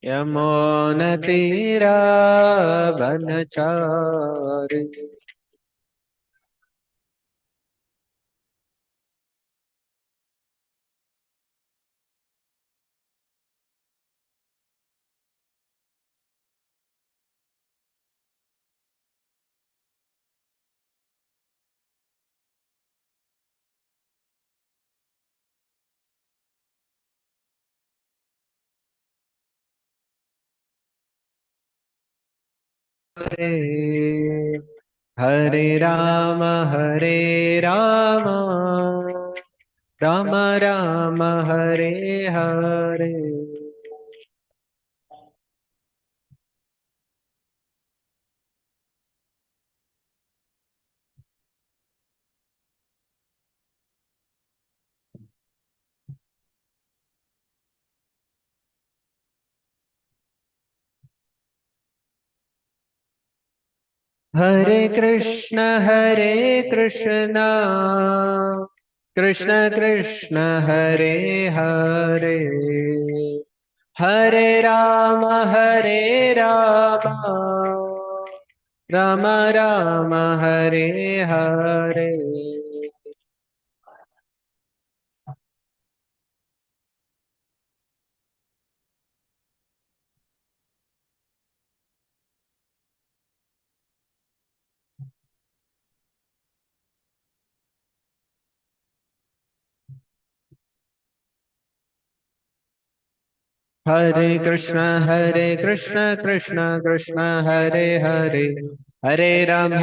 यमुनतीरावनचारि हरे हरे राम राम राम हरे हरे। हरे कृष्ण कृष्ण कृष्ण हरे हरे, हरे राम राम राम हरे हरे। हरे कृष्ण कृष्ण कृष्ण हरे हरे, हरे राम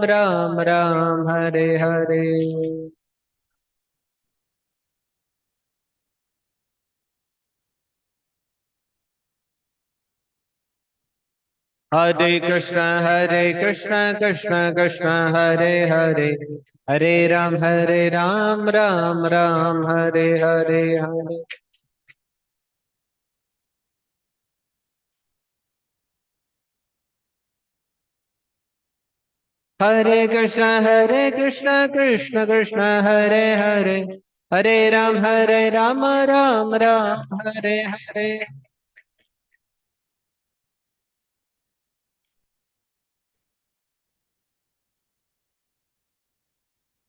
राम राम हरे हरे। हरे कृष्ण कृष्ण कृष्ण हरे हरे, हरे राम राम राम हरे हरे हरे। हरे कृष्ण कृष्ण कृष्ण हरे हरे, हरे राम राम राम हरे हरे।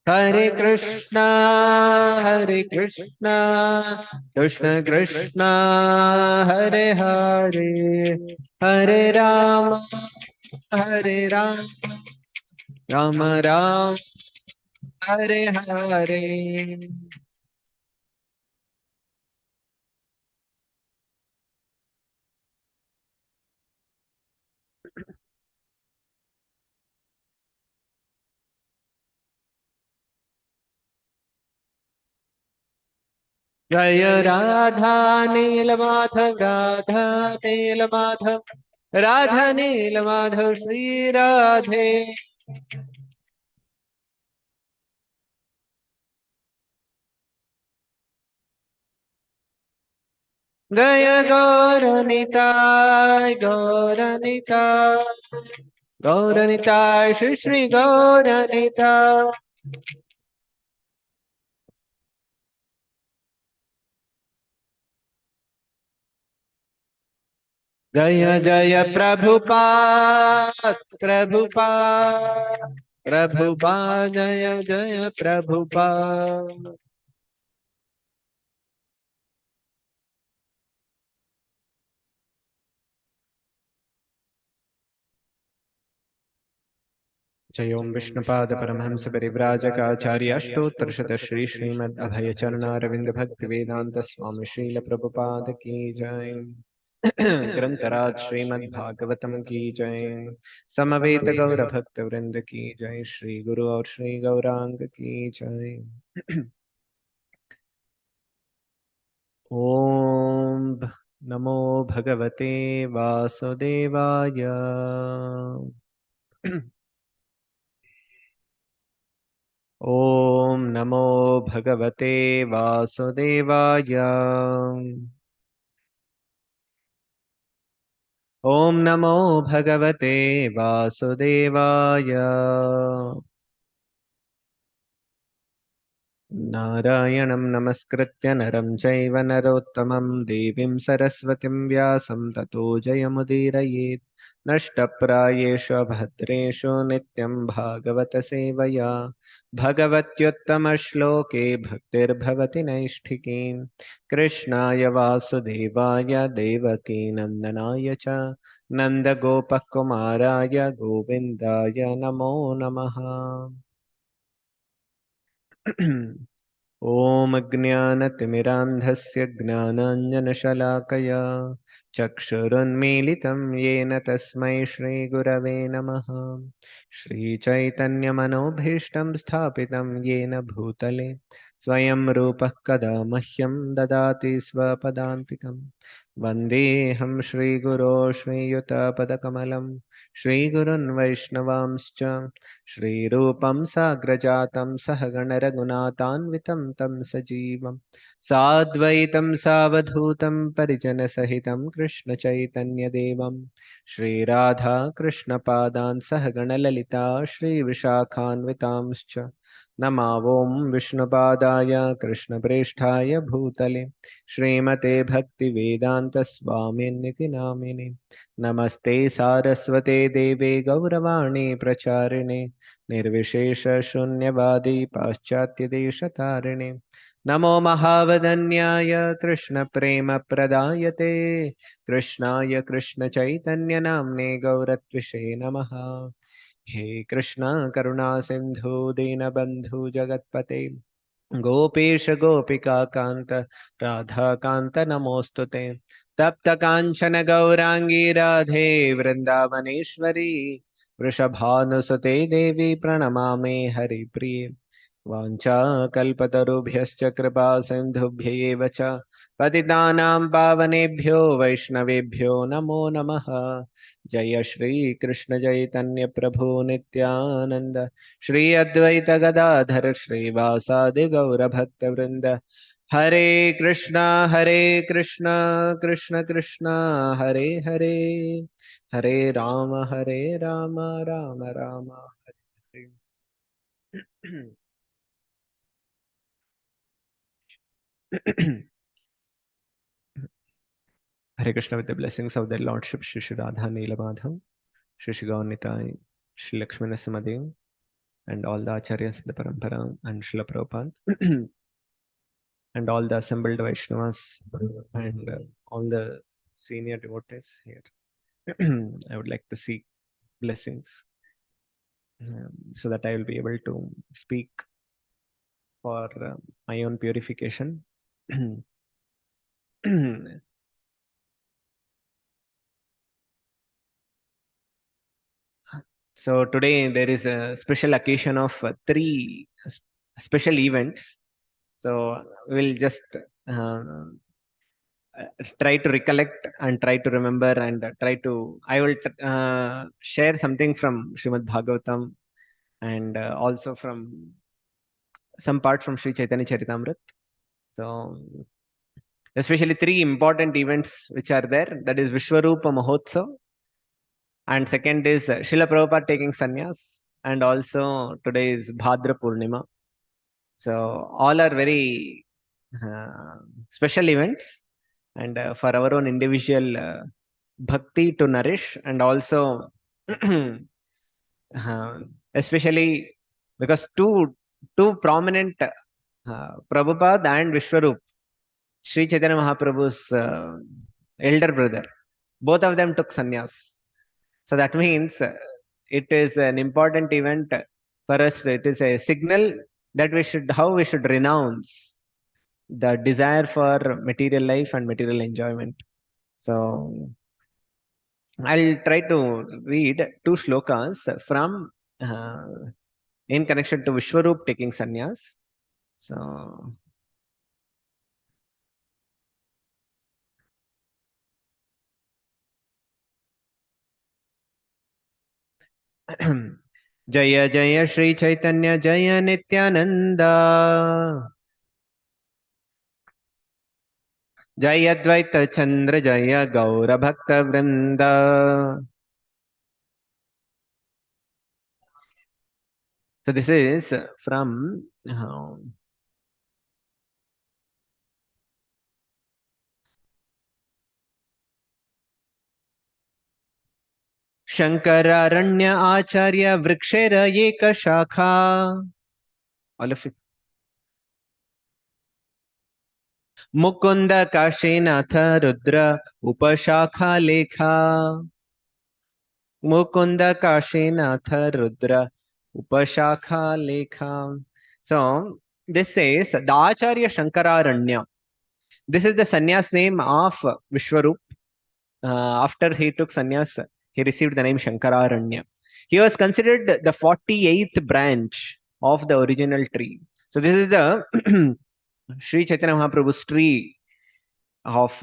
हरे कृष्णा कृष्ण कृष्ण हरे हरे, हरे राम राम राम हरे हरे। जय राधा नील माधव, राधा नील माधव, राधा नील माधव श्री राधे। जय गौरनिताय गौरनिताय श्री श्री गौरनिताय। जय जय प्रभुपाद प्रभुपाद प्रभुपाद, जय जय प्रभुपाद। जय ओम विष्णुपाद परमहंस परिव्राजकाचार्य अष्टोत्तरशत श्री श्रीमद् अभय चरणारविंद भक्ति वेदांत स्वामी श्रील प्रभुपाद की जय। ग्रंथराज श्रीमद् भागवतम की जय। समवेत गौर भक्त वृंद की जय। श्री गुरु और श्री गौरांग की जय। ओम नमो भगवते वासुदेवाय। ओम नमो भगवते वासुदेवाय। ओम नमो भगवते वासुदेवाय। नारायणं नमस्कृत्य नरं चैव नरोत्तमं देवीं सरस्वतीं व्यासं ततो जयमुदीरयेत् नष्टप्रायेषु भद्रेषु नित्यं भागवत सेवया भगवत्युत्तमश्लोके भक्तिर्भवति नैष्ठिकीम् कृष्णाय वासुदेवाय देवकीनन्दनाय च नन्दगोपकुमाराय गोविन्दाय नमो नमः। ॐ ज्ञानतिमिरान्धस्य ज्ञानाञ्जनशलाकया चक्षुरुन्मीलितं येन तस्मै श्रीगुरवे नमः। श्रीचैतन्यमनोभीष्टं स्थापितं येन भूतले स्वयं रूपः कदा मह्यं ददाति स्वपदान्तिकं वन्देऽहं श्रीगुरो श्रीयुतपदकमलं श्रीगुरुन् वैष्णवांश्च श्रीरूपं साग्रजातं सहगणरघुनाथान्वितं तं सजीवं साद्वैतं सावधूतं परिजनसहितं कृष्णचैतन्यदेवं श्रीराधा कृष्णपादान् सहगणललिता श्रीविशाखान्वितांश्च नमावों विष्णुपादाय कृष्णप्रेष्ठाय भूतले श्रीमते भक्तिवेदान्तस्वामिन्निति नामिने नमस्ते सारस्वते देवे गौरवाणी प्रचारिणे निर्विशेष शून्यवादी पाश्चात्य देशतारिणे नमो महावदन्याय कृष्ण प्रेम प्रदायते कृष्णाय कृष्ण चैतन्य नाम्ने गौरत्विषे नमः। हे कृष्ण करुणा सिंधु दीनबंधु जगत्पते गोपेश गोपिका कांत राधा कांत नमोस्तुते तप्त कांचन गौरांगी राधे वृंदावनेश्वरी वृषभानुसुते देवी प्रणमामि हरिप्रिये वाञ्छाकल्पतरुभ्यश्च कृपा सिन्धुभ्यैव च पतितानां पावनेभ्यो वैष्णवेभ्यो नमो नमः। जय श्री कृष्ण चैतन्य प्रभु नित्यानंद श्री अद्वैत गदाधर श्रीवासादि गौरभक्तवृंद हरे Krishna Krishna Krishna Hare Hare Hare Ram Ram Ram Hare Hare. Hare Krishna with the blessings of their Lordship Shri Shri Radha Neelamadham, Shri Shri Gaunitai, Shri Lakshmi Narasimhadev, and all the Acharyas, the Parampara, and Srila Prabhupada, and all the assembled Vaishnavas, and all the senior devotees here. I would like to seek blessings so that I will be able to speak for my own purification. So today there is a special occasion of three special events. So we'll just uh, try to recollect and try to remember and try to. I will share something from Srimad Bhagavatam and also from some part from Sri Chaitanya Charitamrita. So especially three important events which are there. That is Vishwarupa Mahotsav, and second is Srila Prabhupada taking sannyas, and also today is Bhadra Purnima. So all are very uh, special events, and for our own individual bhakti to nourish, and also especially because two prominent Prabhupada and Vishwarup, Sri Chaitanya Mahaprabhu's elder brother, both of them took sannyas. So that means it is an important event for us. It is a signal that we should how we should renounce the desire for material life and material enjoyment. So I'll try to read two shlokas from uh, in connection to Vishwarup taking sannyas. So जय जय श्री चैतन्य जय नित्यानंद जय अद्वैत चंद्र जय गौर भक्त वृंद. So this is from Shankararanya Acharya Vrikshera Eka Shakha. All of it. Mukunda Kashinatha Rudra Upashakha Lekha. Mukunda Kashinatha Rudra Upashakha Lekha. So this says the Acharya Shankararanya. This is the sannyas name of Vishwarup. After he took sannyas, he received the name Shankararanya. He was considered the 48th branch of the original tree. So this is the Sri Chaitanya Mahaprabhu's tree of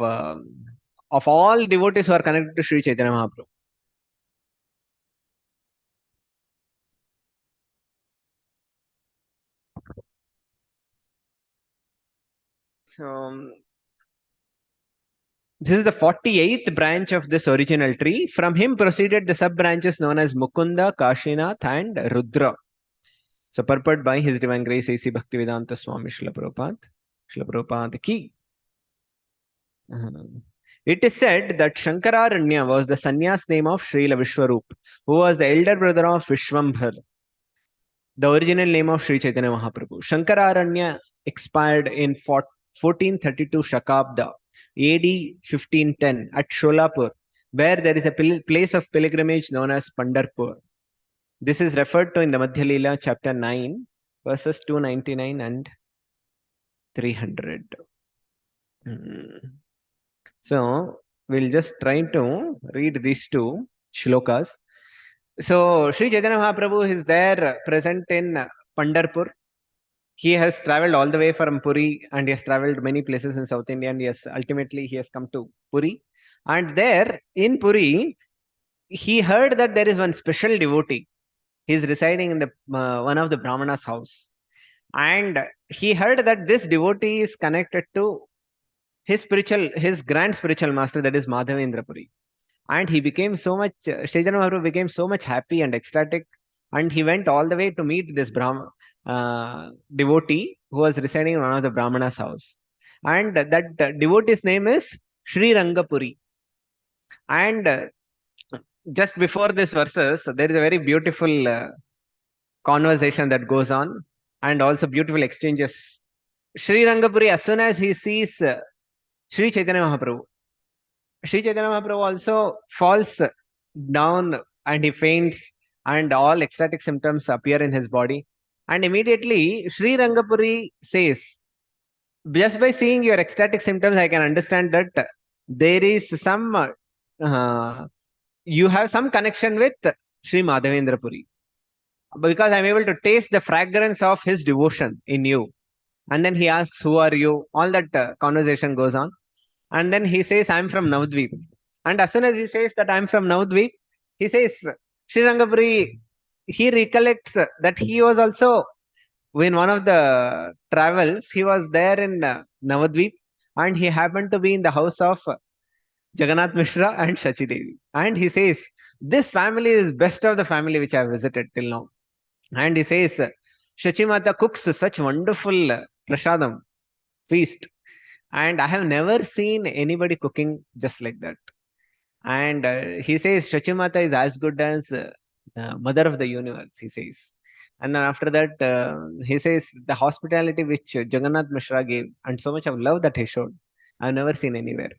all devotees who are connected to Sri Chaitanya Mahaprabhu. So this is the 48th branch of this original tree. From him proceeded the sub branches known as Mukunda, Kashinath, and Rudra. So purport by His Divine Grace A.C. Bhaktivedanta Swami Srila Prabhupada. Srila Prabhupada ki. It is said that Shankararanya was the sannyas name of Srila Vishwarup, who was the elder brother of Vishwambhar, the original name of Sri Chaitanya Mahaprabhu. Shankararanya expired in 1432 Shakabda, AD 1510 at Sholapur, where there is a place of pilgrimage known as Pandarpur. This is referred to in the Madhya Leela, chapter 9, verses 299 and 300. So we'll just try to read these two shlokas. So Sri Chaitanya Mahaprabhu is there present in Pandarpur. He has traveled all the way from Puri and he has traveled many places in South India, and yes, ultimately he has come to Puri. And there in Puri, he heard that there is one special devotee. He is residing in the one of the Brahmana's house. And he heard that this devotee is connected to his grand spiritual master, that is Madhavendra Puri. And he became so much, Chaitanya Mahaprabhu became so much happy and ecstatic. And he went all the way to meet this devotee who was residing in one of the Brahmana's house. And that devotee's name is Sri Rangapuri. And just before this verses, there is a very beautiful conversation that goes on, and also beautiful exchanges. Sri Rangapuri, as soon as he sees Sri Chaitanya Mahaprabhu, Sri Chaitanya Mahaprabhu also falls down and he faints, and all ecstatic symptoms appear in his body. And immediately Sri Rangapuri says, just by seeing your ecstatic symptoms, I can understand that there is some, you have some connection with Sri Madhavendra Puri, because I'm able to taste the fragrance of his devotion in you. And then he asks, who are you? All that conversation goes on. And then he says, I'm from Navadvip. And as soon as he says that I'm from Navadvip, he says, Sri Rangapuri, he recollects that he was also, in one of the travels, he was there in Navadvip, and he happened to be in the house of Jagannath Mishra and Shachi Devi. And he says, this family is best of the family which I have visited till now. And he says, Shachi Mata cooks such wonderful prasadam, feast. And I have never seen anybody cooking just like that. And he says, Shachi Mata is as good as mother of the universe, he says. And then after that, he says, the hospitality which Jagannath Mishra gave, and so much of love that he showed, I've never seen anywhere.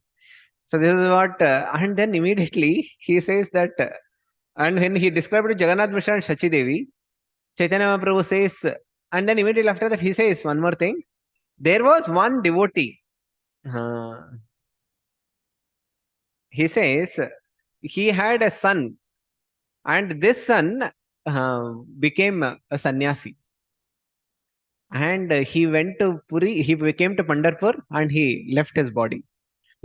So this is what, and then immediately he says that, and when he described to Jagannath Mishra and Shachi Devi, Chaitanya Mahaprabhu says, and then immediately after that, he says one more thing. There was one devotee. He says he had a son, and this son became a sannyasi. And he went to Puri, he came to Pandarpur, and he left his body.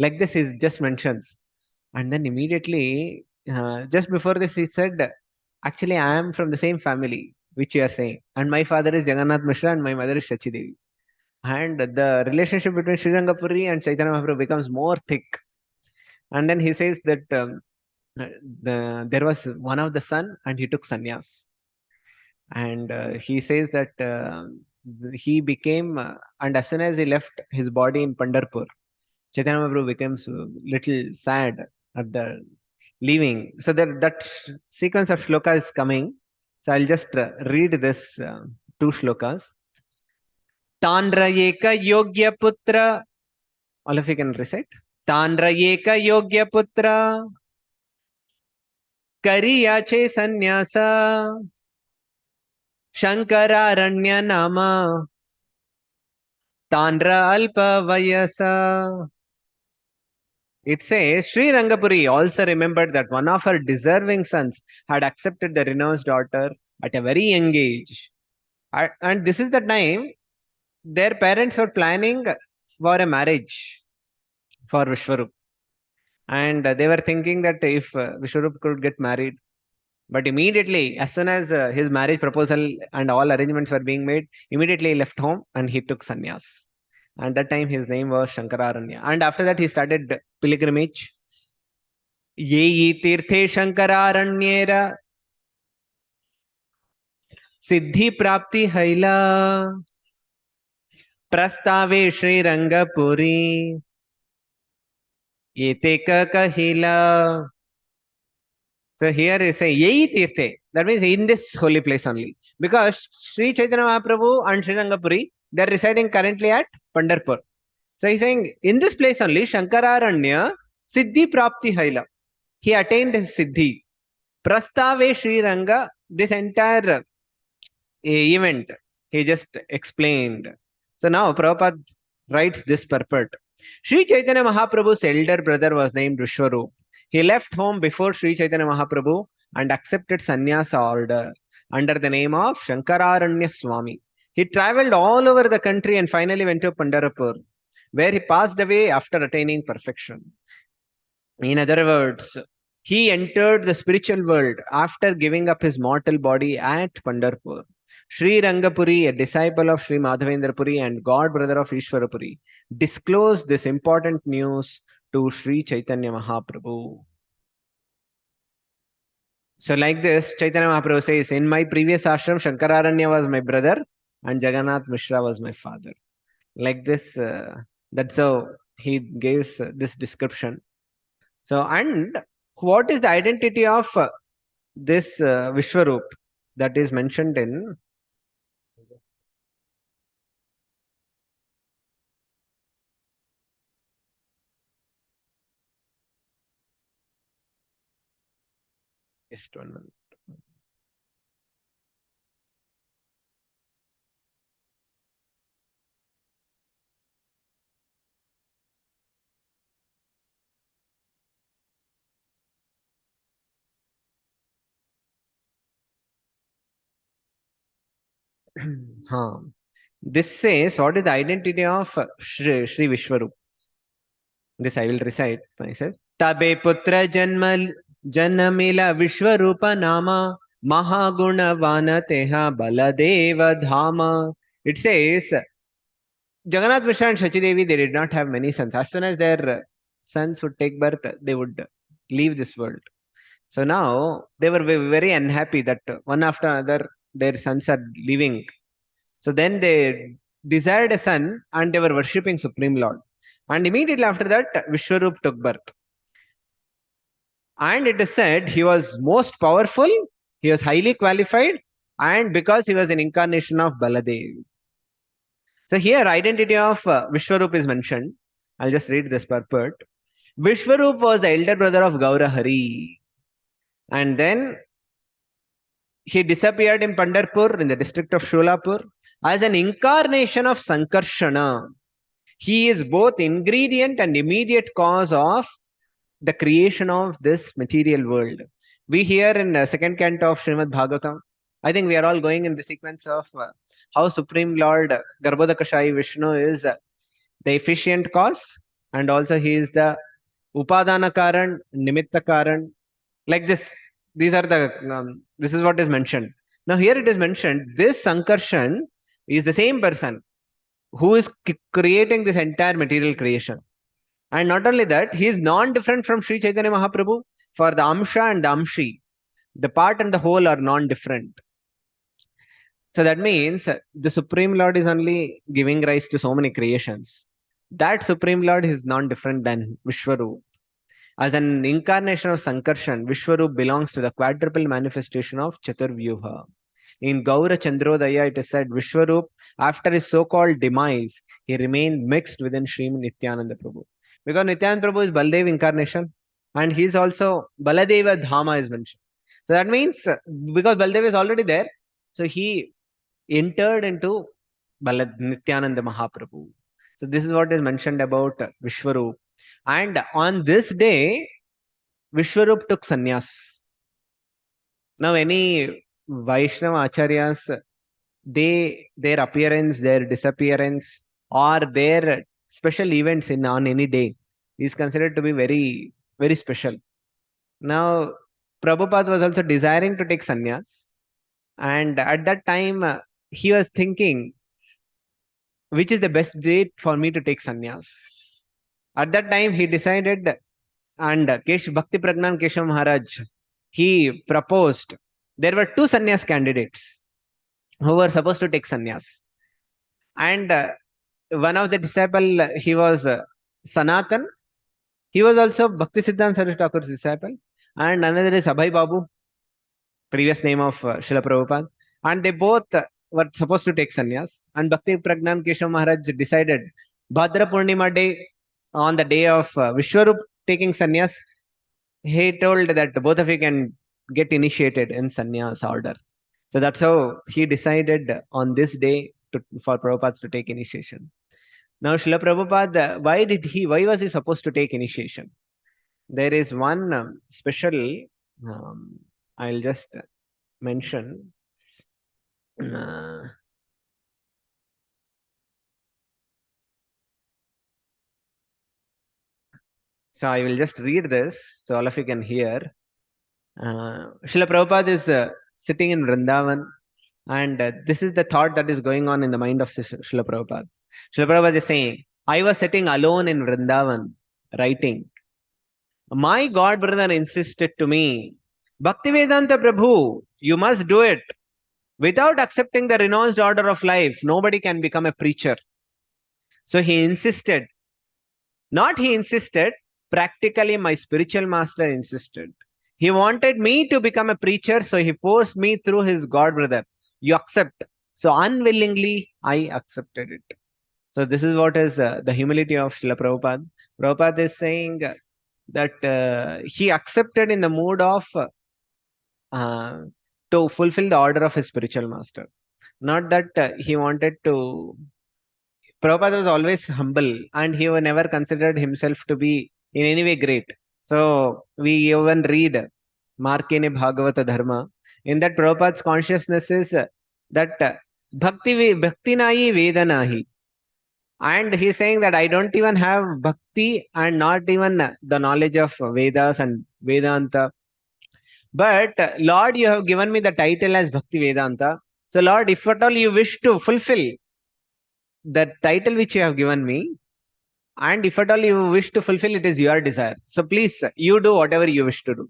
Like this, he just mentions. And then immediately, just before this, he said, actually, I am from the same family, which you are saying. And my father is Jagannath Mishra, and my mother is Shachi Devi. And the relationship between Sri Rangapuri and Chaitanya Mahaprabhu becomes more thick. And then he says that there was one of the son, and he took sannyas. And he says that he became, and as soon as he left his body in Pandarpur, Chaitanya Mahaprabhu becomes a little sad at the. leaving. So that sequence of shloka is coming. So I'll just read this two shlokas. Tandrayeka Yogya Putra. All of you can recite. Tandrayeka Yogya Putra. Kariyache Sannyasa. Shankararanya Nama. Tandra Alpa Vayasa. It says Sri Rangapuri also remembered that one of her deserving sons had accepted the renounced daughter at a very young age. And this is the time their parents were planning for a marriage for Vishwarup. And they were thinking that if Vishwarup could get married, but immediately, as soon as his marriage proposal and all arrangements were being made, immediately he left home and he took sannyas. And that time his name was Shankararanya. And after that, he started pilgrimage. Yeyi tirthe Shankararanyera siddhi prapti haila prastave Sri Rangapuri yete kahila. So here is saying Yeyi tirthe. That means in this holy place only. Because Sri Chaitanya Mahaprabhu and Sri Rangapuri, they are residing currently at Pandharpur. So he's saying in this place only, Shankararanya siddhi prapti haila. He attained his siddhi. Prastave Sri Ranga, this entire event he just explained. So now Prabhupada writes this purport. Sri Chaitanya Mahaprabhu's elder brother was named Vishwarup. He left home before Sri Chaitanya Mahaprabhu and accepted sannyasa order under the name of Shankararanya Swami. He traveled all over the country and finally went to Pandharpur, where he passed away after attaining perfection. In other words, he entered the spiritual world after giving up his mortal body at Pandharpur. Sri Rangapuri, a disciple of Sri Madhavendra Puri and god brother of Ishwarapuri, disclosed this important news to Sri Chaitanya Mahaprabhu. So like this, Chaitanya Mahaprabhu says, in my previous ashram, Shankararanya was my brother and Jagannath Mishra was my father. Like this, that's how he gives this description. So, and what is the identity of this Vishwarup that is mentioned in just 1 minute. Huh. This says what is the identity of Shri Vishwarup. This I will recite myself. Tabe putra janmila Vishwarupa nama mahaguna vanateha baladeva dhama. It says Jagannath Mishra and Shachi Devi, they did not have many sons. As soon as their sons would take birth, they would leave this world. So now they were very unhappy that one after another their sons are leaving. So then they desired a son and they were worshipping Supreme Lord. And immediately after that, Vishwarup took birth. And it is said he was most powerful, he was highly qualified, and because he was an incarnation of Baladev. So here identity of Vishwarup is mentioned. I'll just read this purport. Vishwarup was the elder brother of Gaurahari. And then he disappeared in Pandharpur in the district of Sholapur as an incarnation of Sankarshana. He is both ingredient and immediate cause of the creation of this material world. We hear in the second canto of Srimad Bhagavatam, I think we are all going in the sequence of how Supreme Lord Garbhodakashayi Vishnu is the efficient cause and also he is the Upadana Karan, Nimitta Karan. Like this, these are the, this is what is mentioned. Now here it is mentioned, this Sankarshan is the same person who is creating this entire material creation. And not only that, he is non-different from Sri Chaitanya Mahaprabhu. For the Amsha and the Amshi, the part and the whole are non-different. So that means the Supreme Lord is only giving rise to so many creations. That Supreme Lord is non-different than Vishwarup. As an incarnation of Sankarshan, Vishwarup belongs to the quadruple manifestation of Chaturvyuha. In Gaura Chandrodaya, it is said Vishwarup, after his so-called demise, he remained mixed within Sri Nityananda Prabhu. Because Nityananda Prabhu is Baldev incarnation, and he is also Baladeva Dhama is mentioned. So that means because Baldev is already there, so he entered into Nityananda Mahaprabhu. So this is what is mentioned about Vishwarup. And on this day, Vishwarup took sannyas. Now, any Vaishnava acharyas, their appearance, their disappearance, or their special events in on any day is considered to be very, very special. Now, Prabhupada was also desiring to take sannyas, and at that time, he was thinking, which is the best date for me to take sannyas? At that time, he decided, and Bhakti Pragnan Keshav Maharaj, he proposed. There were two sannyas candidates who were supposed to take sannyas. And one of the disciple, he was Sanatan. He was also Bhakti Siddhanta Saraswati Thakur's disciple. And another is Abhay Babu, previous name of Srila Prabhupada. And they both were supposed to take sannyas. And Bhakti Pragnan Keshav Maharaj decided Bhadra Purnima day, on the day of Vishwarup taking sannyas, he told that both of you can get initiated in sannyas order. So that's how he decided on this day for Prabhupada to take initiation. Now, Srila Prabhupada, why was he supposed to take initiation? There is one special, I'll just mention. So I will just read this so all of you can hear. Srila Prabhupada is sitting in Vrindavan, and this is the thought that is going on in the mind of Srila Prabhupada. Srila Prabhupada is saying, I was sitting alone in Vrindavan, writing. My God brother insisted to me, Bhaktivedanta Prabhu, you must do it. Without accepting the renounced order of life, nobody can become a preacher. So he insisted. Not he insisted, practically my spiritual master insisted. He wanted me to become a preacher, so he forced me through his God brother. You accept. So unwillingly, I accepted it. So this is what is the humility of Srila Prabhupada. Prabhupada is saying that he accepted in the mood of to fulfill the order of his spiritual master. Not that he wanted to. Prabhupada was always humble and he never considered himself to be in any way great. So we even read Markene Bhagavata Dharma. In that, Prabhupada's consciousness is that bhakti nahi vedanahi. And he's saying that I don't even have bhakti and not even the knowledge of Vedas and Vedanta. But Lord, you have given me the title as Bhakti Vedanta. So Lord, if at all you wish to fulfill the title which you have given me, and if at all you wish to fulfill, it is your desire. So please, you do whatever you wish to do.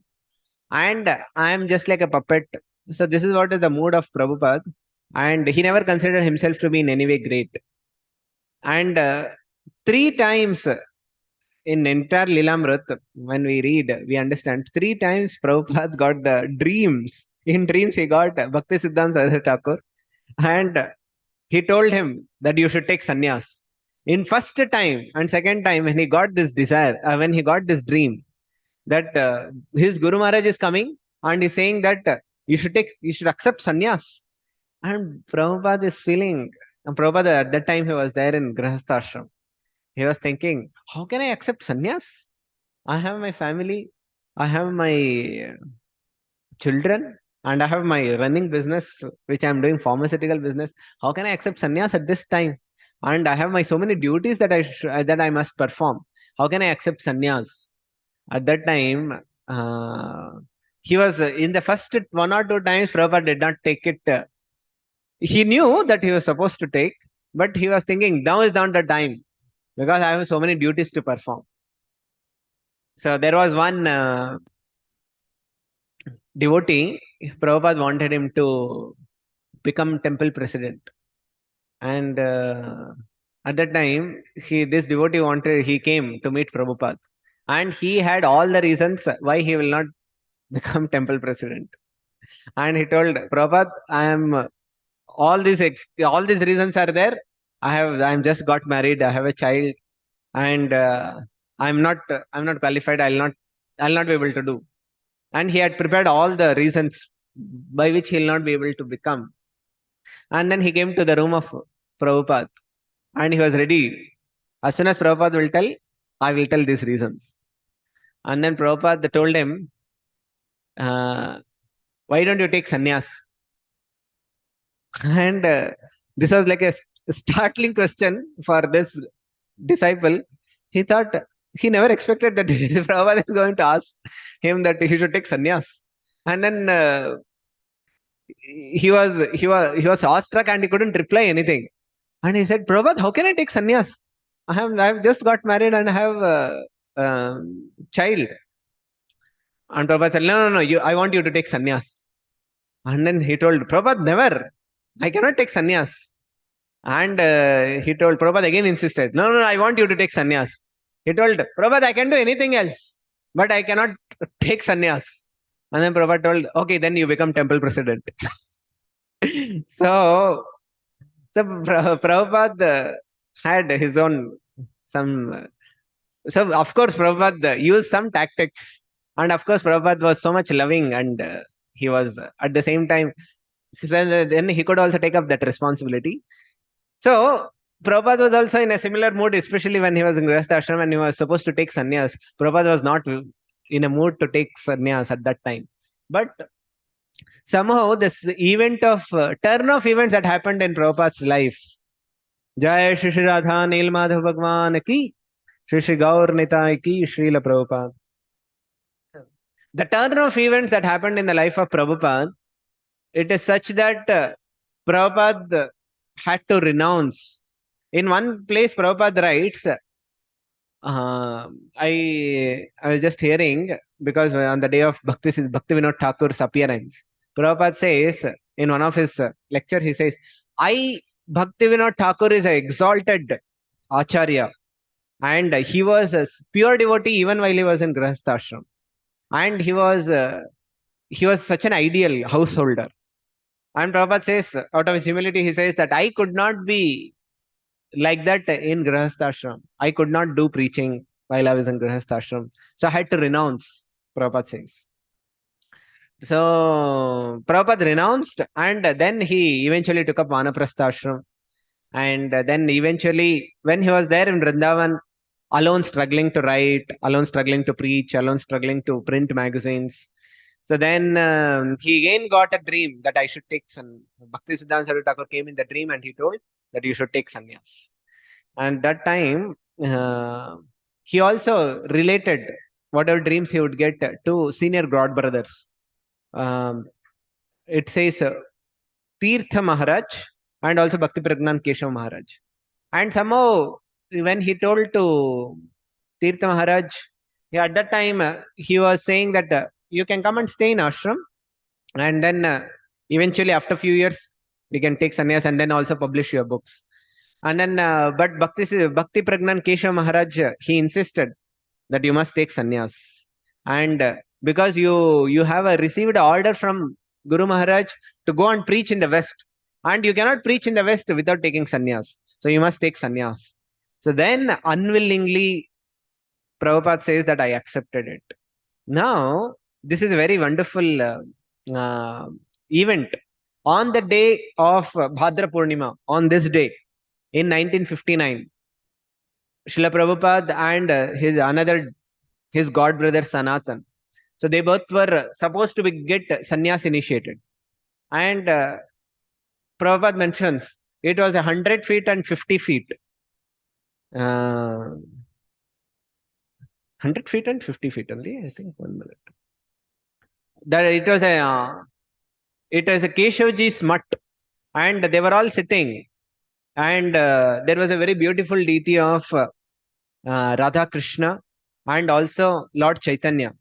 And I am just like a puppet. So this is what is the mood of Prabhupada. And he never considered himself to be in any way great. And three times in entire Lilamrit, when we read, we understand three times Prabhupada got the dreams. In dreams, he got Bhakti Siddhanta Saraswati Thakur, and he told him that you should take sannyas. In first time and second time, when he got this desire, when he got this dream, that his Guru Maharaj is coming and he's saying that you should accept sannyas. And Prabhupada is feeling, and Prabhupada at that time he was there in Grahasthashram. He was thinking, how can I accept sannyas? I have my family, I have my children, and I have my running business, which I'm doing pharmaceutical business. How can I accept sannyas at this time? And I have my so many duties that I must perform. How can I accept sannyas? At that time, he was in the first one or two times. Prabhupada did not take it. He knew that he was supposed to take, but he was thinking, now is not the time because I have so many duties to perform. So there was one devotee, Prabhupada wanted him to become temple president. And at that time, he came to meet Prabhupada. and he had all the reasons why he will not become temple president. And he told Prabhupada, I am all these reasons are there. I'm just got married. I have a child, and I'm not qualified. I'll not be able to do. And he had prepared all the reasons by which he'll not be able to become. And then he came to the room of Prabhupada, and he was ready. As soon as Prabhupada will tell, I will tell these reasons. And then Prabhupada told him, uh, why don't you take sannyas? And this was like a startling question for this disciple. He thought, he never expected that Prabhupada is going to ask him that he should take sannyas. And then he was awestruck and he couldn't reply anything. And he said, Prabhupada, how can I take sannyas? I have just got married and I have a child. And Prabhupada said, no, I want you to take sannyas. And then he told Prabhupada, never. I cannot take sannyas. And he told Prabhupada again insisted, no, I want you to take sannyas. He told Prabhupada, I can do anything else, but I cannot take sannyas. And then Prabhupada told, okay, then you become temple president. so, Prabhupada had his own some. So of course Prabhupada used some tactics, and of course Prabhupada was so much loving, and he was at the same time. Then he could also take up that responsibility. So Prabhupada was also in a similar mood, especially when he was in Grihastha ashram and he was supposed to take sannyas. Prabhupada was not in a mood to take sannyas at that time. But somehow this event of turn of events that happened in Prabhupada's life. Jai Shri Shri Radha Nil Madhav Bhagwan ki, Shri Shri Gaur Nitai ki, Srila Prabhupada. The turn of events that happened in the life of Prabhupada, it is such that Prabhupada had to renounce. In one place, Prabhupada writes, I was just hearing, because on the day of Bhakti Vinod Thakur's appearance, Prabhupada says in one of his lecture, he says, Bhakti Vinod Thakur is an exalted Acharya, and he was a pure devotee even while he was in Grihastha ashram, and he was such an ideal householder. And Prabhupada says, out of his humility, he says that I could not be like that in Grihastha ashram. I could not do preaching while I was in Grihastha ashram. So I had to renounce, Prabhupada says. So Prabhupada renounced, and then he eventually took up Vanaprastha ashram. And then eventually, when he was there in Vrindavan, alone struggling to write, alone struggling to preach, alone struggling to print magazines. So then he again got a dream that I should take some. Bhakti Siddhanta Saraswati Thakur came in the dream and he told that you should take sannyas. And that time, he also related whatever dreams he would get to senior god brothers. It says Tirtha Maharaj and also Bhakti Pragnan Keshav Maharaj. And somehow, when he told to Tirtha Maharaj, at that time, he was saying that you can come and stay in ashram, and then eventually, after a few years, you can take sannyas and then also publish your books. And then, but Bhakti Pragnan Keshav Maharaj, he insisted that you must take sannyas. And because you have received an order from Guru Maharaj to go and preach in the West, and you cannot preach in the West without taking sannyas. So you must take sannyas. So then, unwillingly, Prabhupada says that I accepted it. Now, this is a very wonderful event. On the day of Bhadra Purnima, on this day, in 1959, Srila Prabhupada and his god brother Sanatan. So they both were supposed to get sannyas initiated. And Prabhupada mentions it was 100 feet and 50 feet. 100 feet and 50 feet only, I think. 1 minute. That it was a Keshavji's mutt, and they were all sitting. And there was a very beautiful deity of Radha Krishna and also Lord Chaitanya.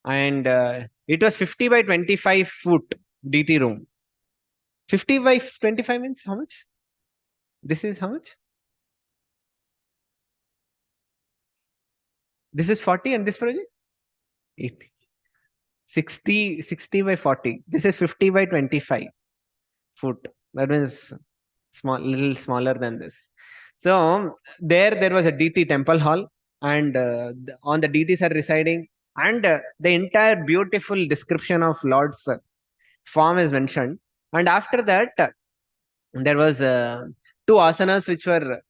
And it was 50 by 25 foot DT room. 50 by 25 means how much? This is how much? This is 40 and this project 80. 60 by 40. This is 50 by 25 foot. That means little smaller than this. So there was a DT temple hall, and on the DTs are residing, and the entire beautiful description of Lord's form is mentioned. And after that, there was two asanas which were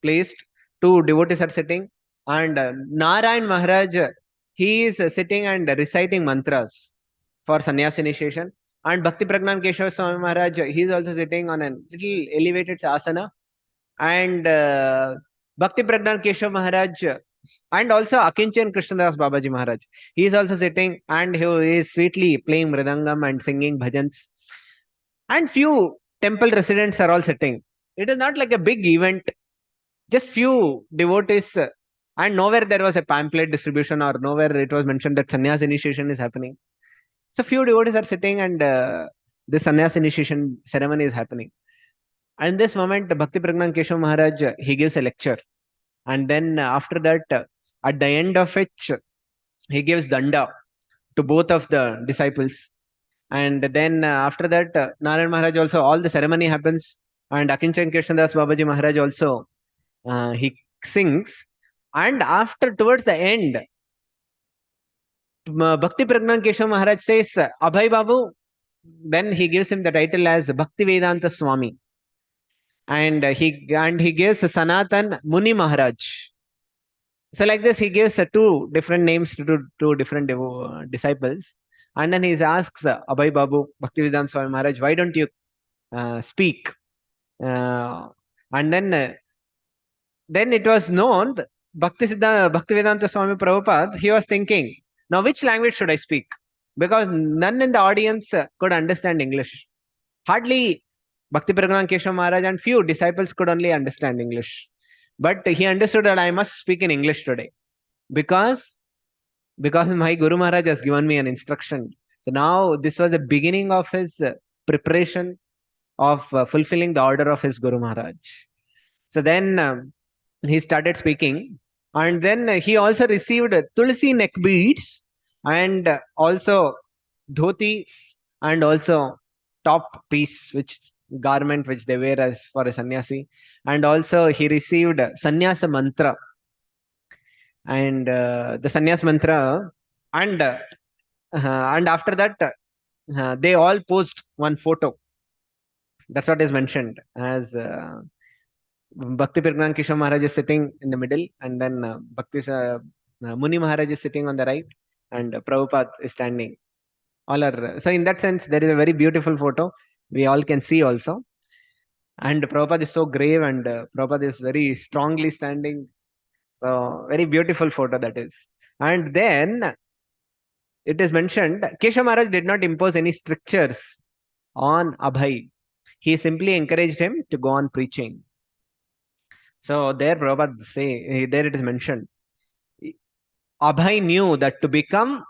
placed. Two devotees are sitting, and Narayan Maharaj, he is sitting and reciting mantras for sannyas initiation. And Bhakti Pragnan Keshava Swami Maharaj, he is also sitting on a little elevated asana. And Bhakti Pragnan Keshav Maharaj, and also Akinchan Krishnadas Babaji Maharaj, he is also sitting, and he is sweetly playing mridangam and singing bhajans. And few temple residents are all sitting. It is not like a big event, just few devotees, and nowhere there was a pamphlet distribution, or nowhere it was mentioned that sannyas initiation is happening. So few devotees are sitting, and this sannyas initiation ceremony is happening. And this moment, Bhakti Pragnan Keshav Maharaj, he gives a lecture. And then after that, at the end of which, he gives danda to both of the disciples. And then after that, Narayan Maharaj also, all the ceremony happens. And Akinchan Krishnadas Babaji Maharaj also, he sings. And after, towards the end, Bhakti Pragnan Keshav Maharaj says, Abhay Babu, then he gives him the title as Bhakti Vedanta Swami. And he gives Sanatan Muni Maharaj. So like this, he gives two different names to two different disciples. And then he asks Abhay Babu, Bhaktivedanta Swami Maharaj, why don't you speak? And then it was known, Bhaktivedanta Swami Prabhupada, he was thinking, now which language should I speak? Because none in the audience could understand English. Hardly Bhakti Pragnan Keshav Maharaj and few disciples could only understand English. But he understood that I must speak in English today, because my Guru Maharaj has given me an instruction. So now this was a beginning of his preparation of fulfilling the order of his Guru Maharaj. So then he started speaking, and then he also received tulsi neck beads, and also dhotis, and also top piece, which garment which they wear as for a sannyasi. And also he received sannyasa mantra, and the sannyas mantra, and after that, they all posed one photo. That's what is mentioned as Bhakti Pragnan Keshav Maharaj is sitting in the middle, and then Muni Maharaj is sitting on the right, and Prabhupada is standing. All are, so in that sense, there is a very beautiful photo we all can see also. And Prabhupada is so grave, and Prabhupada is very strongly standing. So very beautiful photo that is. And then it is mentioned, Keshav Maharaj did not impose any strictures on Abhay. He simply encouraged him to go on preaching. So there Prabhupada say, there it is mentioned, Abhay knew that to become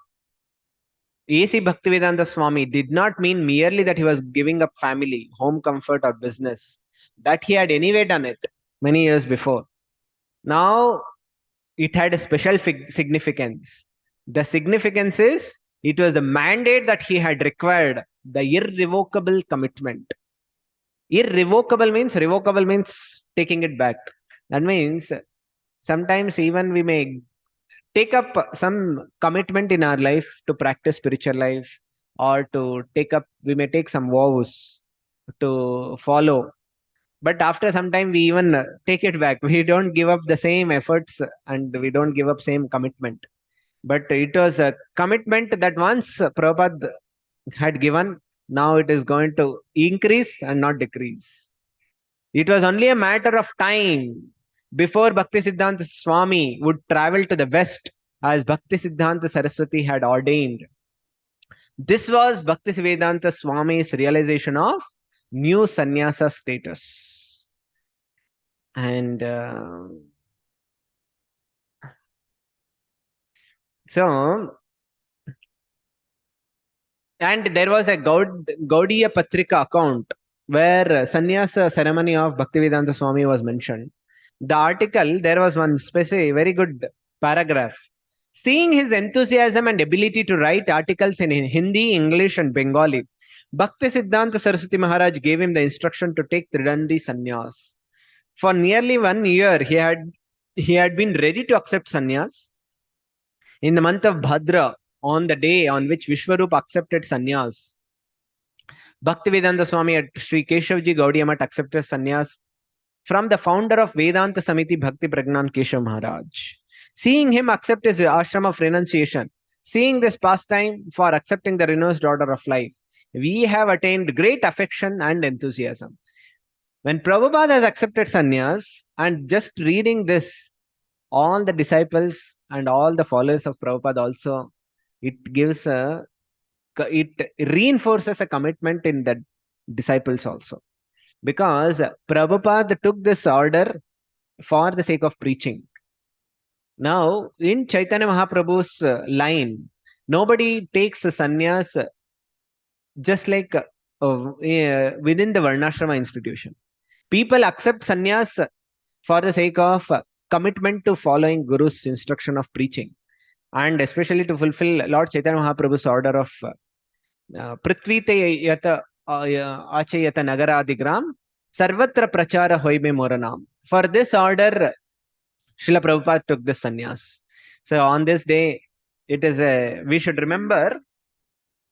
A.C. Bhaktivedanta Swami did not mean merely that he was giving up family, home comfort, or business. That he had anyway done it many years before. Now it had a special significance. The significance is, it was the mandate that he had required, the irrevocable commitment. Irrevocable means, revocable means taking it back. That means sometimes even we may take up some commitment in our life to practice spiritual life, or to we may take some vows to follow. But after some time, we even take it back. We don't give up the same efforts, and we don't give up same commitment. But it was a commitment that once Prabhupada had given, now it is going to increase and not decrease. It was only a matter of time before Bhakti Siddhanta Swami would travel to the west, as Bhakti Siddhanta Saraswati had ordained. This was Bhakti Vedanta Swami's realization of new sannyasa status. And and there was a Gaudiya Patrika account where sannyasa ceremony of Bhaktivedanta Swami was mentioned. The article, there was one specific, very good paragraph. Seeing his enthusiasm and ability to write articles in Hindi, English, and Bengali, Bhakti Siddhanta Saraswati Maharaj gave him the instruction to take Tridandi sannyas. For nearly 1 year, he had been ready to accept sannyas. In the month of Bhadra, on the day on which Vishwarup accepted sannyas, Bhaktivedanta Swami at Sri Keshavji Gaudiya Math accepted sannyas from the founder of Vedanta Samiti Bhakti Pragnan Keshav Maharaj. Seeing him accept his ashram of renunciation, seeing this pastime for accepting the renounced order of life, we have attained great affection and enthusiasm. When Prabhupada has accepted sannyas, and just reading this, all the disciples and all the followers of Prabhupada also, it reinforces a commitment in the disciples also. Because Prabhupada took this order for the sake of preaching. Now, in Chaitanya Mahaprabhu's line, nobody takes a sannyas just like within the Varnashrama institution. People accept sannyas for the sake of commitment to following Guru's instruction of preaching, and especially to fulfill Lord Chaitanya Mahaprabhu's order of Prithvite yata achayata nagaradigram sarvatra prachara hoime moranam. For this order, Srila Prabhupada took the sannyas. So on this day, we should remember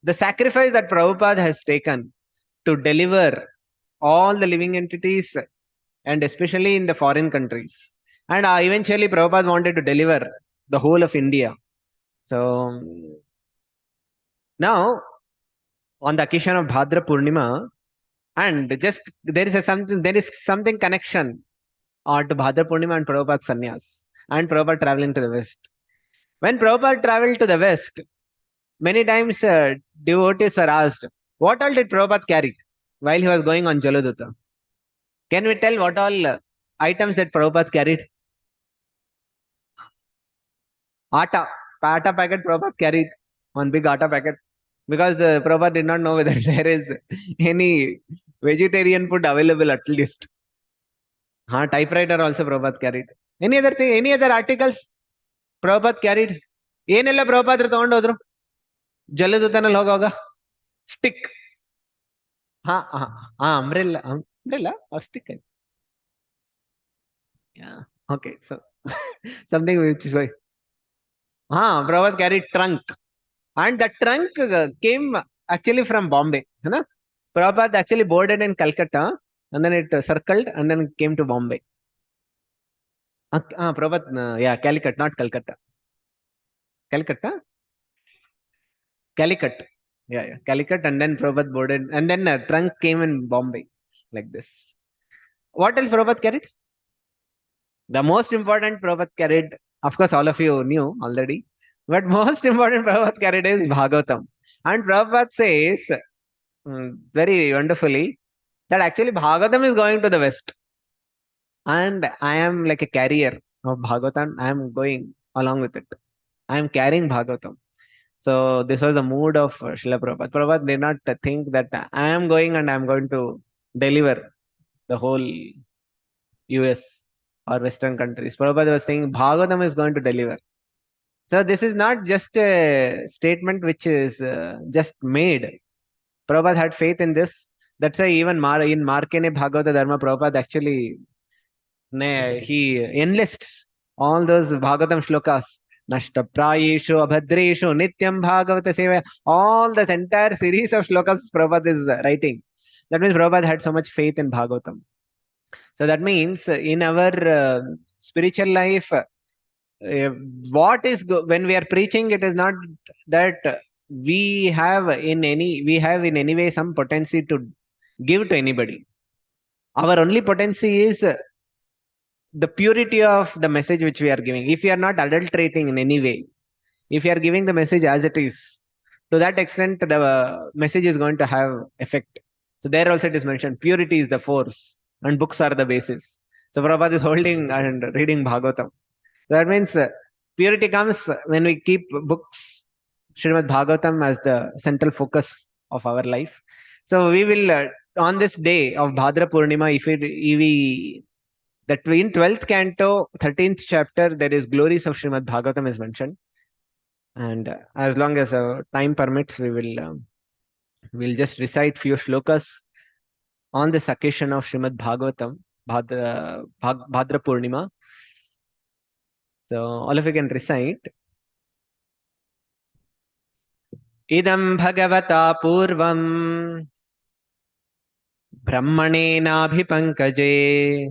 the sacrifice that Prabhupada has taken to deliver all the living entities, and especially in the foreign countries. And eventually Prabhupada wanted to deliver the whole of India. So now, on the occasion of Bhadra Purnima, and just there is something connection to Bhadra Purnima and Prabhupada sannyas, and Prabhupada traveling to the West. When Prabhupada traveled to the West, many times devotees were asked, what all did Prabhupada carry while he was going on Jaladuta? Can we tell what all items that Prabhupada carried? Atta packet Prabhupada carried, one big atta packet. Because Prabhupada did not know whether there is any vegetarian food available at least. Typewriter also Prabhupada carried. Any other thing, any other articles Prabhupada carried? ಏನೆಲ್ಲ ಪ್ರಭುಪಾದ್ರ ತಗೊಂಡು ಹೋದ್ರು ಜಲದೂತನಲ್ಲಿ ಹೋಗುವಾಗ? Stick. Umbrella or stick. Yeah. Okay. So something which is why. Prabhupada carried trunk. And that trunk came actually from Bombay. Prabhupada actually boarded in Calcutta, and then it circled and then came to Bombay. Prabhupada, Calicut, not Calcutta. Calcutta? Calicut. Yeah. Calicut, and then Prabhupada boarded, and then a trunk came in Bombay, like this. What else Prabhupada carried? The most important Prabhupada carried, of course, all of you knew already, but most important Prabhupada carried is Bhagavatam. And Prabhupada says very wonderfully that actually Bhagavatam is going to the West. And I am like a carrier of Bhagavatam. I am going along with it. I am carrying Bhagavatam. So this was the mood of Srila Prabhupada. Prabhupada did not think that I am going and I am going to deliver the whole US or Western countries. Prabhupada was saying Bhagavatam is going to deliver. So this is not just a statement which is just made. Prabhupada had faith in this. That's why even in Markene Bhagavata Dharma, Prabhupada actually he enlists all those Bhagavatam shlokas. Nashta Prayeshu Abhadreshu Nityam Bhagavata Seva. All this entire series of shlokas Prabhupada is writing. That means Prabhupada had so much faith in Bhagavatam. So that means in our spiritual life, when we are preaching, it is not that we have in any way some potency to give to anybody. Our only potency is the purity of the message which we are giving. If we are not adulterating in any way, if you are giving the message as it is, to that extent the message is going to have effect. So there also it is mentioned, purity is the force and books are the basis. So Prabhupada is holding and reading Bhagavatam. That means purity comes when we keep books, Srimad Bhagavatam, as the central focus of our life. So we will, on this day of Bhadra Purnima, if we That in 12th canto, 13th chapter, there is glories of Srimad Bhagavatam is mentioned. And as long as time permits, we'll just recite few shlokas on this occasion of Srimad Bhagavatam, Bhadra Purnima. So all of you can recite. Idam Bhagavata Purvam Brahmanenaabhipankaje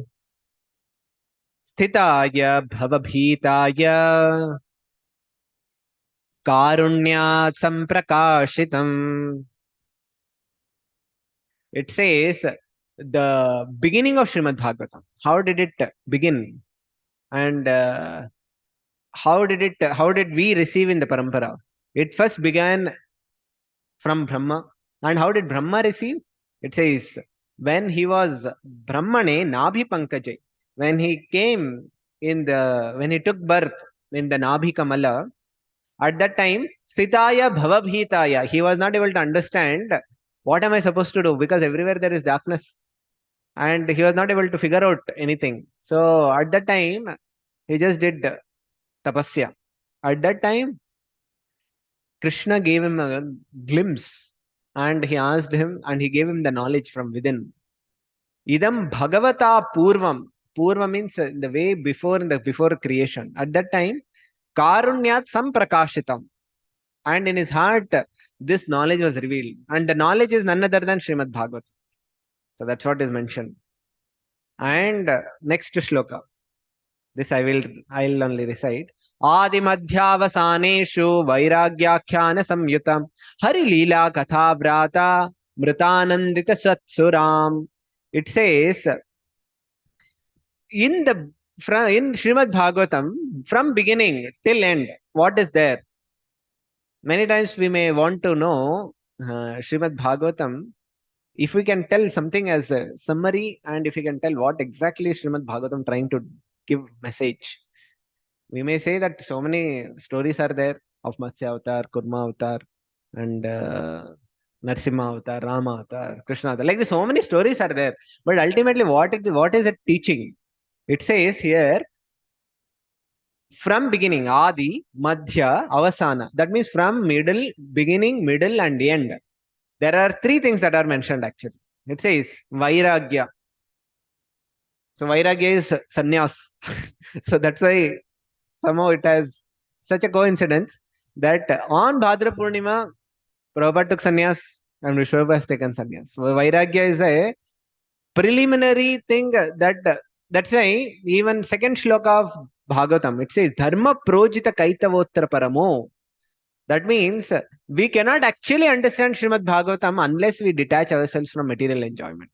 Sthitaya Bhavabhitaya Karunyat Samprakashitam. It says the beginning of Srimad Bhagavatam. How did it begin? And how did we receive in the parampara? It first began from Brahma. And how did Brahma receive? It says, when he was Brahmane Nabhi Pankaje, when he came when he took birth in the Nabhi Kamala, at that time, Sthitaya Bhavabhitaya, he was not able to understand what am I supposed to do, because everywhere there is darkness and he was not able to figure out anything. So at that time, he just did tapasya. At that time, Krishna gave him a glimpse and he asked him and he gave him the knowledge from within. Idam Bhagavata Purvam. Purva means the way before, before creation. At that time, Karunyat Samprakashitam. And in his heart, this knowledge was revealed. And the knowledge is none other than Srimad Bhagavatam. So that's what is mentioned. And next shloka. This I'll only recite. Adi madhyavasaneshu vairagyakhyana samyutam hari leela katha vrata mritanandita satsuram. It says in Srimad Bhagavatam, from beginning till end, what is there? Many times we may want to know Srimad Bhagavatam, if we can tell something as a summary, and if we can tell what exactly Srimad Bhagavatam trying to give message. We may say that so many stories are there of Matsya Avatar, Kurma Avatar, and Narsimha Avatar, Rama Avatar, Krishna Avatar. Like this, so many stories are there. But ultimately, what is it teaching? It says here, from beginning, Adi, Madhya, Avasana. That means from middle, beginning, middle, and end. There are three things that are mentioned actually. It says Vairagya. So Vairagya is sannyas. So that's why somehow it has such a coincidence that on Bhadra Purnima, Prabhupada took sannyas and Vishwabha has taken sannyas. So Vairagya is a preliminary thing that's why even second shloka of Bhagavatam, it says Dharma Projita Kaitavotra Paramo. That means we cannot actually understand Srimad Bhagavatam unless we detach ourselves from material enjoyment.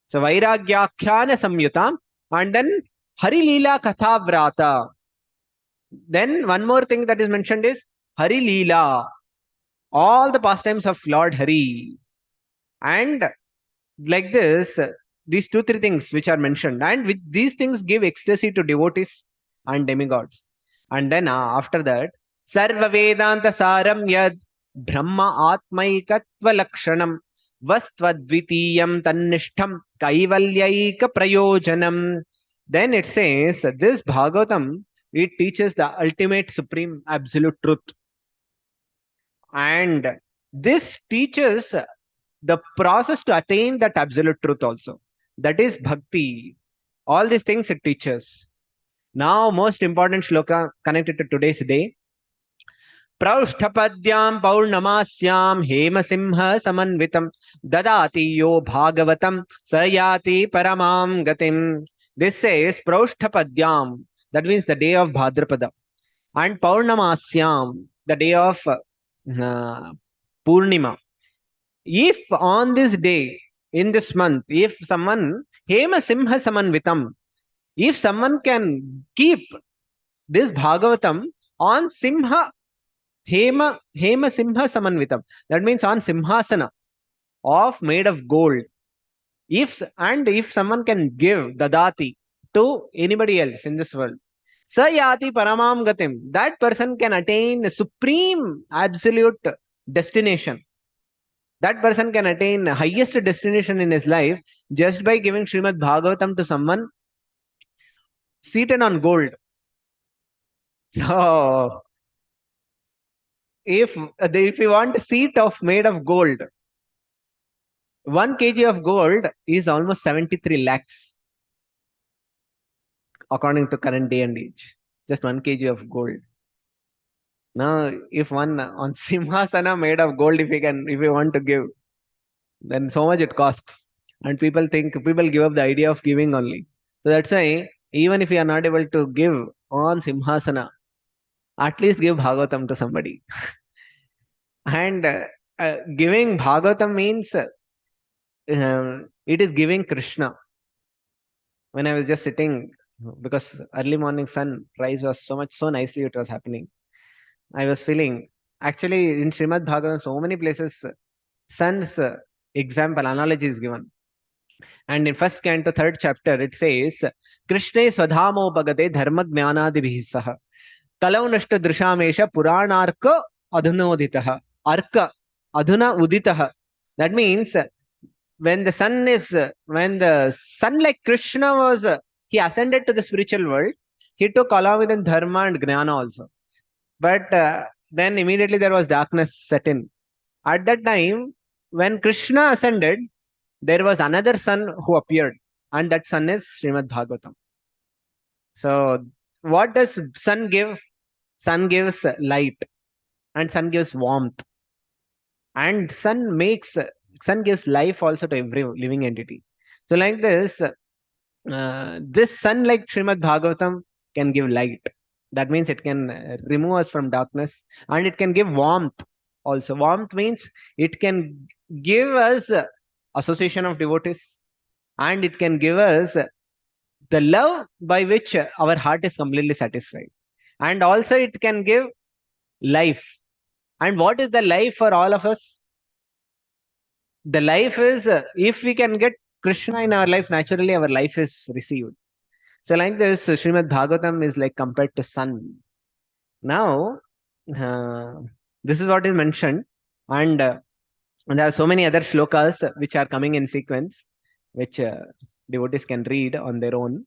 So Vairagyakhyana Samyutam, and then Hari Leela Katha Vrata. Then one more thing that is mentioned is Hari Leela, all the pastimes of Lord Hari. And like this, these 2-3 things which are mentioned, and with these things give ecstasy to devotees and demigods. And then after that, Sarva Vedanta Saram Yad Brahma Atmaikatva Lakshanam Vastvadvitiyam Tannishtham Kaivalyaika Prayojanam. Then it says this Bhagavatam, it teaches the ultimate supreme absolute truth. And this teaches the process to attain that absolute truth also. That is bhakti. All these things it teaches. Now, most important shloka connected to today's day. Praushthapadyam paurnamasyam hemasimha samanvitam dadati yo bhagavatam sayati paramam gatim. This says Praushthapadyam, that means the day of Bhadrapada, and Paurnamasyam, the day of Purnima. If on this day, in this month, if someone, Hema Simha Samanvitam, if someone can keep this Bhagavatam on Simha, Hema Simha Samanvitam, that means on Simhasana made of gold. If someone can give Dadati to anybody else in this world, Sayati Paramam Gatim, that person can attain supreme absolute destination. That person can attain highest destination in his life just by giving Srimad Bhagavatam to someone seated on gold. So if you want a seat of made of gold, 1 kg of gold is almost 73 lakhs according to current day and age. Just 1 kg of gold. Now, if one on Simhasana made of gold, if you want to give, then so much it costs. And people give up the idea of giving only. So that's why even if you are not able to give on Simhasana, at least give Bhagavatam to somebody. And giving Bhagavatam means it is giving Krishna. When I was just sitting, because early morning sunrise was so nicely it was happening. I was feeling actually in Srimad Bhagavatam, so many places sun's example analogy is given. And in first canto, third chapter, it says, Krishne swadhamo bhagate dharma jnanadibhi saha kalau nashta drishamesha puranarka adhunoditaha arka adhuna uditaha. That means when the sun like Krishna was he ascended to the spiritual world, he took along with him dharma and gnana also. But then immediately there was darkness set in. At that time, when Krishna ascended, there was another sun who appeared, and that sun is Srimad Bhagavatam. So, what does sun give? Sun gives light, and sun gives warmth, and sun gives life also to every living entity. So, like this sun, like Srimad Bhagavatam, can give light. That means it can remove us from darkness, and it can give warmth. Also, warmth means it can give us association of devotees, and it can give us the love by which our heart is completely satisfied, and also it can give life. And what is the life for all of us? The life is if we can get Krishna in our life, naturally our life is received. So like this, Srimad Bhagavatam is like compared to sun. Now, uh, this is what is mentioned, and there are so many other shlokas which are coming in sequence, which devotees can read on their own.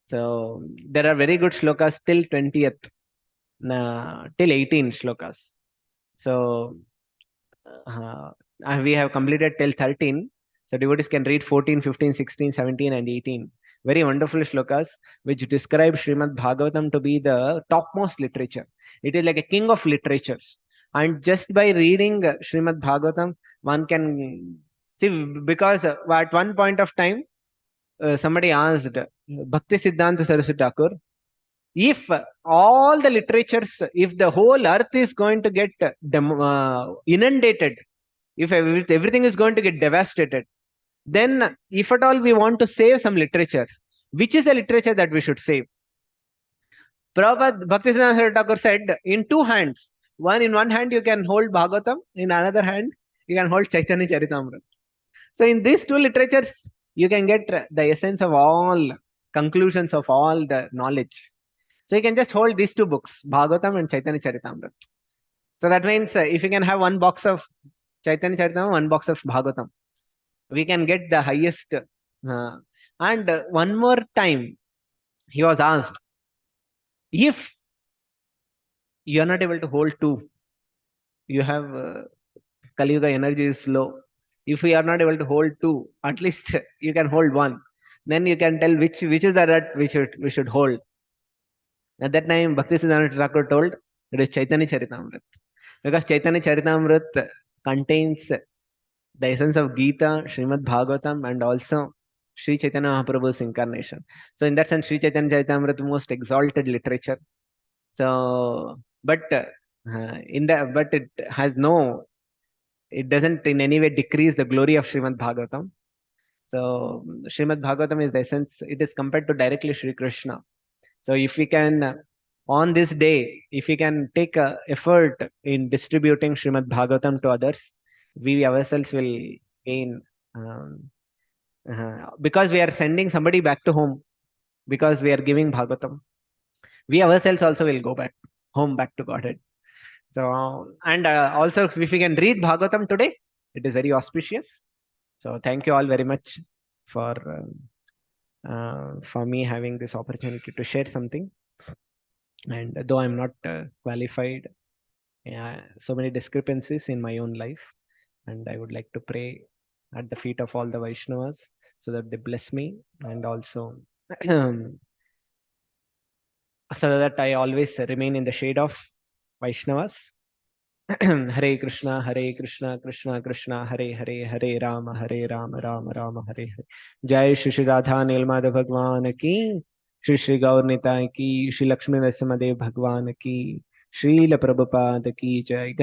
So there are very good shlokas till 20th, till 18 shlokas. So uh, we have completed till 13. So devotees can read 14, 15, 16, 17, and 18. Very wonderful shlokas which describe Srimad Bhagavatam to be the topmost literature. It is like a king of literatures. And just by reading Srimad Bhagavatam, one can see, because at one point of time, somebody asked Bhakti Siddhanta Saraswati Thakur, if all the literatures, if the whole earth is going to get inundated, if everything is going to get devastated, then if at all we want to save some literatures, which is the literature that we should save? Prabhupada Bhaktisiddhanta Thakur said, in two hands, in one hand you can hold Bhagavatam, in another hand you can hold Chaitanya Charitamrita. So in these two literatures, you can get the essence of all conclusions of all the knowledge. So you can just hold these two books, Bhagavatam and Chaitanya Charitamrita. So that means if you can have one box of Chaitanya Charitamrita, one box of Bhagavatam, we can get the highest. And one more time, he was asked, if you are not able to hold two, you have Kali Yuga energy is low. If we are not able to hold two, at least you can hold one. Then you can tell which is that we should hold. At that time, Bhakti Siddhanta Thakur told it is Chaitanya Charitamrita, because Chaitanya Charitamrita contains the essence of Gita, Srimad Bhagavatam, and also Sri Chaitanya Mahaprabhu's incarnation. So in that sense, Sri Chaitanya Charitamrita most exalted literature. So, but it has it doesn't in any way decrease the glory of Srimad Bhagavatam. So Srimad Bhagavatam is the essence. It is compared to directly Sri Krishna. So if we can, on this day, if we can take effort in distributing Srimad Bhagavatam to others, we ourselves will gain, because we are sending somebody back to home, because we are giving Bhagavatam. We ourselves also will go back home, back to Godhead. So, and also if we can read Bhagavatam today, it is very auspicious. So thank you all very much for for me having this opportunity to share something. And though I'm not qualified, so many discrepancies in my own life, and I would like to pray at the feet of all the Vaishnavas so that they bless me, and also so that I always remain in the shade of Vaishnavas. Hare Krishna, Krishna Krishna, Hare Hare, Hare Rama, Rama Rama, Hare Hare. Jai Shri Shri Radha Nilmada Bhagwan ki, Shri Shri Gaur Nitai ki, Shri Lakshmi Narasimha Dev Bhagwan ki, Srila Prabhupada ki Jai.